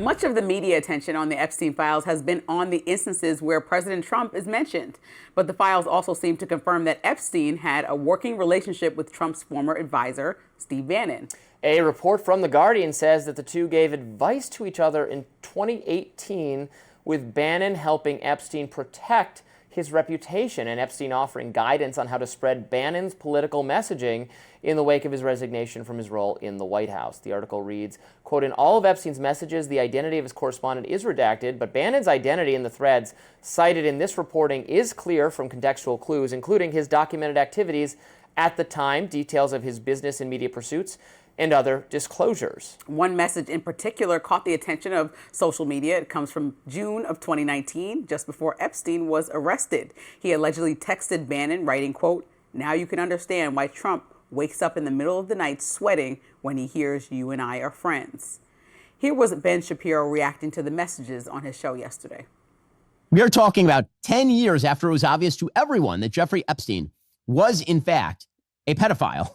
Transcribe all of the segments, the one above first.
Much of the media attention on the Epstein files has been on the instances where President Trump is mentioned. But the files also seem to confirm that Epstein had a working relationship with Trump's former advisor, Steve Bannon. A report from The Guardian says that the two gave advice to each other in 2018, with Bannon helping Epstein protect his reputation and Epstein offering guidance on how to spread Bannon's political messaging in the wake of his resignation from his role in the White House. The article reads, quote, in all of Epstein's messages, the identity of his correspondent is redacted, but Bannon's identity in the threads cited in this reporting is clear from contextual clues, including his documented activities at the time, details of his business and media pursuits, and other disclosures. One message in particular caught the attention of social media. It comes from June of 2019, just before Epstein was arrested. He allegedly texted Bannon, writing, quote, now you can understand why Trump wakes up in the middle of the night sweating when he hears you and I are friends. Here was Ben Shapiro reacting to the messages on his show yesterday. We are talking about 10 years after it was obvious to everyone that Jeffrey Epstein was, in fact, a pedophile.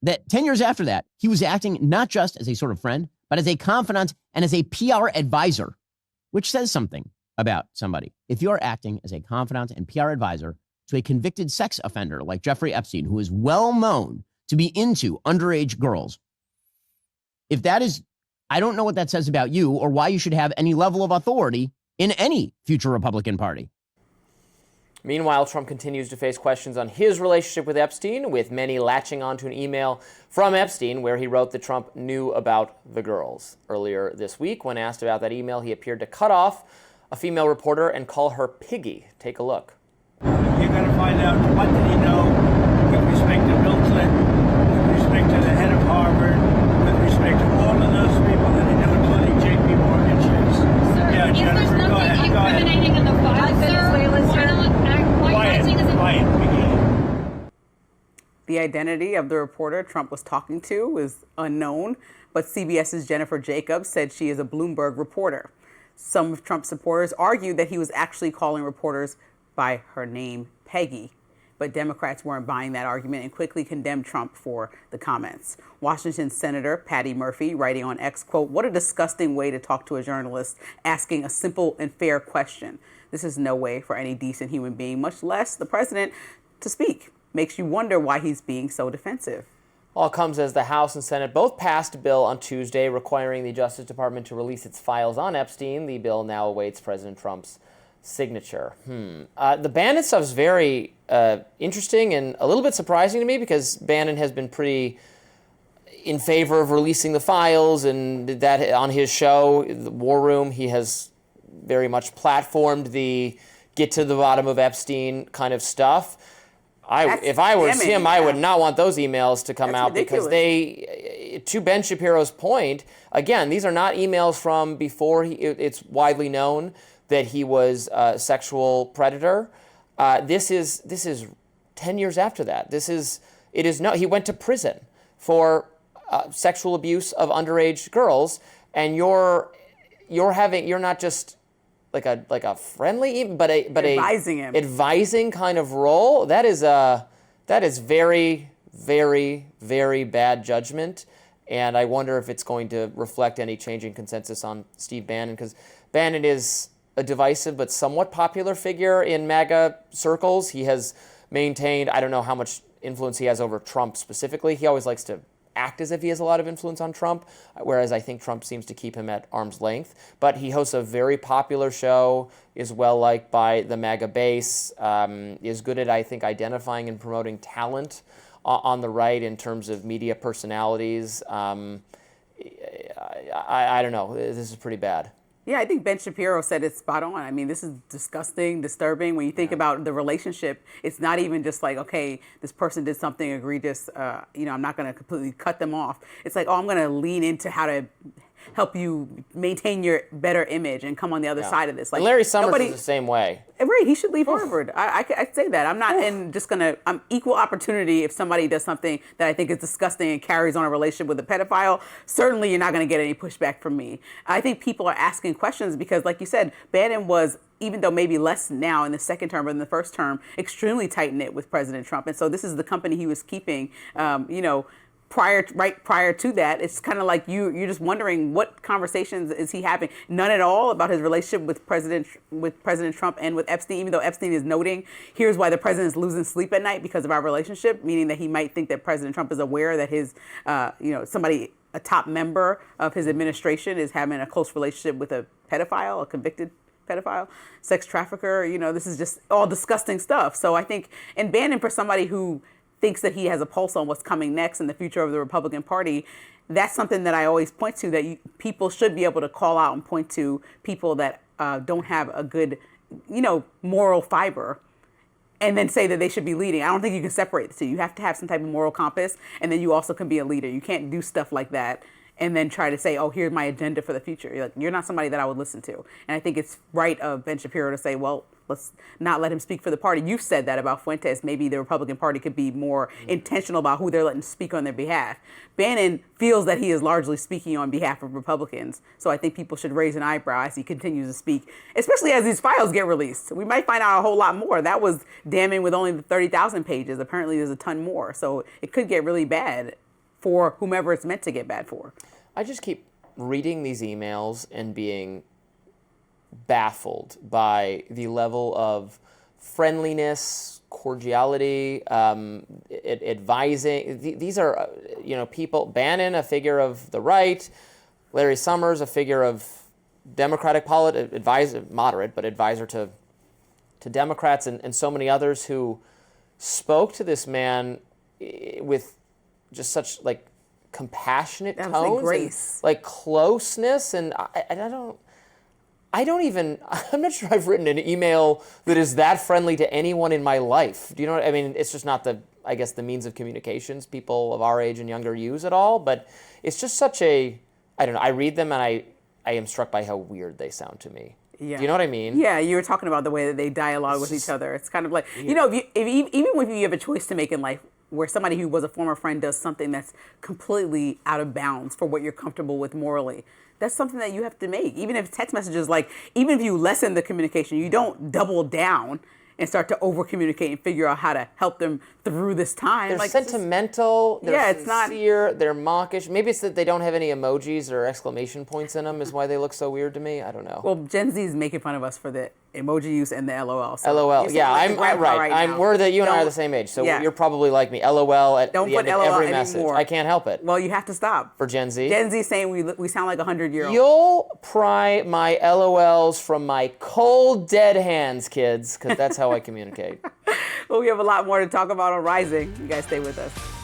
That 10 years after that, he was acting not just as a sort of friend, but as a confidant and as a PR advisor, which says something about somebody. If you're acting as a confidant and PR advisor to a convicted sex offender like Jeffrey Epstein, who is well known to be into underage girls, if that is, I don't know what that says about you or why you should have any level of authority in any future Republican Party. Meanwhile, Trump continues to face questions on his relationship with Epstein, with many latching onto an email from Epstein where he wrote that Trump knew about the girls. Earlier this week, when asked about that email, he appeared to cut off a female reporter and call her Piggy. Take a look. You're going to find out what did he know with respect to Bill Clinton, with respect to the head of Harvard, with respect to all of those people that he knew, including J.P. Morgan Chase. Sir, Yeah, Jennifer, there's go nothing ahead. incriminating in the file, sir? The identity of the reporter Trump was talking to is unknown, but CBS's Jennifer Jacobs said she is a Bloomberg reporter. Some of Trump's supporters argued that he was actually calling reporters by her name, Peggy, but Democrats weren't buying that argument and quickly condemned Trump for the comments. Washington Senator Patty Murphy, writing on X, quote, what a disgusting way to talk to a journalist, asking a simple and fair question. This is no way for any decent human being, much less the president, to speak. Makes you wonder why he's being so defensive. All comes as the House and Senate both passed a bill on Tuesday requiring the Justice Department to release its files on Epstein. The bill now awaits President Trump's signature. The Bannon stuff is very interesting and a little bit surprising to me because Bannon has been pretty in favor of releasing the files, and that on his show, The War Room, he has very much platformed the get to the bottom of Epstein kind of stuff. If I was him, I would not want those emails to come out ridiculous. because they, to Ben Shapiro's point, again, these are not emails from before it's widely known that he was a sexual predator. This is 10 years after that. He went to prison for sexual abuse of underage girls, and you're not just like a friendly, but advising him. Advising kind of role. That is very, very, very bad judgment, and I wonder if it's going to reflect any changing consensus on Steve Bannon, because Bannon is a divisive but somewhat popular figure in MAGA circles. He has maintained, I don't know how much influence he has over Trump specifically. He always likes to act as if he has a lot of influence on Trump, whereas I think Trump seems to keep him at arm's length. But he hosts a very popular show, is well-liked by the MAGA base, is good at, I think, identifying and promoting talent on the right in terms of media personalities. I don't know. This is pretty bad. Yeah, I think Ben Shapiro said it spot on. I mean, this is disgusting, disturbing. When you think about the relationship, it's not even just like, okay, this person did something egregious. I'm not going to completely cut them off. It's like, oh, I'm going to lean into how to help you maintain your better image and come on the other side of this. Like, and Larry Summers is the same way. Right, he should leave Harvard. I'd say that. I'm not I'm equal opportunity if somebody does something that I think is disgusting and carries on a relationship with a pedophile. Certainly you're not going to get any pushback from me. I think people are asking questions because, like you said, Bannon was, even though maybe less now in the second term but in the first term, extremely tight-knit with President Trump. And so this is the company he was keeping, prior to that, it's kind of like you're just wondering what conversations is he having. None at all about his relationship with President Trump and with Epstein, even though Epstein is noting, here's why the president is losing sleep at night because of our relationship, meaning that he might think that President Trump is aware that his, a top member of his administration is having a close relationship with a pedophile, a convicted pedophile, sex trafficker. This is just all disgusting stuff. So I think, and Bannon, for somebody who thinks that he has a pulse on what's coming next in the future of the Republican Party, that's something that I always point to, that people should be able to call out and point to people that don't have a good, moral fiber, and then say that they should be leading. I don't think you can separate the two. You have to have some type of moral compass, and then you also can be a leader. You can't do stuff like that and then try to say, oh, here's my agenda for the future. You're not somebody that I would listen to. And I think it's right of Ben Shapiro to say, well, let's not let him speak for the party. You've said that about Fuentes. Maybe the Republican Party could be more intentional about who they're letting speak on their behalf. Bannon feels that he is largely speaking on behalf of Republicans. So I think people should raise an eyebrow as he continues to speak, especially as these files get released. We might find out a whole lot more. That was damning with only the 30,000 pages. Apparently there's a ton more. So it could get really bad for whomever it's meant to get bad for. I just keep reading these emails and being baffled by the level of friendliness, cordiality, advising. These are, people. Bannon, a figure of the right. Larry Summers, a figure of Democratic advisor, moderate, but advisor to Democrats, and so many others who spoke to this man with just such compassionate tones, grace, and, closeness, and I'm not sure I've written an email that is that friendly to anyone in my life. Do you know what I mean? It's just not the means of communications people of our age and younger use at all, but it's just such I read them and I am struck by how weird they sound to me. Yeah. Do you know what I mean? Yeah, you were talking about the way that they dialogue with each other. It's kind of like, even if you have a choice to make in life, where somebody who was a former friend does something that's completely out of bounds for what you're comfortable with morally, that's something that you have to make. Even if text messages, even if you lessen the communication, you don't double down and start to over-communicate and figure out how to help them through this time. They're sentimental, they're it's sincere, they're mawkish. Maybe it's that they don't have any emojis or exclamation points in them is why they look so weird to me. I don't know. Well, Gen Z is making fun of us for the emoji use and the LOL. So LOL, yeah, I'm right. You and I are the same age, so you're probably like me. LOL at the end of every message. Anymore. I can't help it. Well, you have to stop. For Gen Z? Gen Z saying we sound like 100-year-olds. You'll pry my LOLs from my cold, dead hands, kids, because that's how I communicate. Well, we have a lot more to talk about on Rising. You guys stay with us.